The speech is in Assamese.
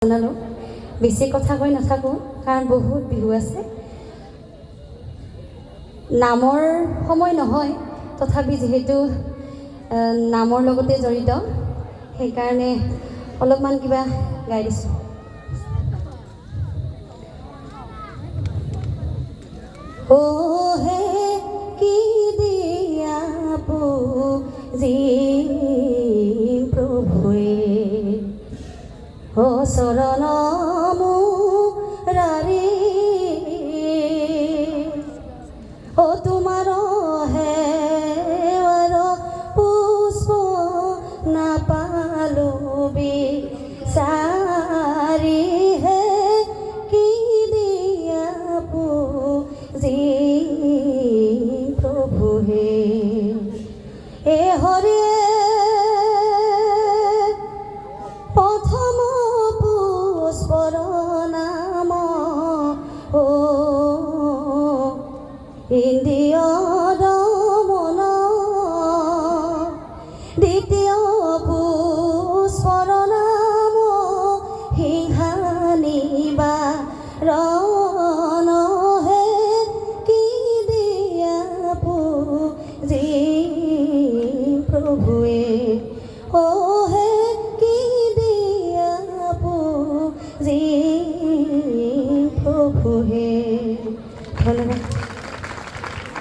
জনালোঁ বেছি কথা কৈ নাথাকোঁ কাৰণ বহুত বিহু আছে। নামৰ সময় নহয়, তথাপি যিহেতু নামৰ লগতে জড়িত সেইকাৰণে অলপমান কিবা গাই দিছোঁ। ও হে কি দিয়া পুজি প্ৰভুৱে ও চৰণ মুৰাৰী ও তোমাৰ হেৱাৰ পুষ্প নাপালো বিচাৰি হে কি দিয়া পুজি প্ৰভু হে এ হৰে নাম ও ইন্দ্ৰিয় দমন দ্বিতীয় পুষ্পৰ নাম সিংহানিবা ৰণ হে কি দিয়া পুজি প্ৰভুৱে ও হে কি দিয়া পুজি প্ৰভু হে। ধন্যবাদ।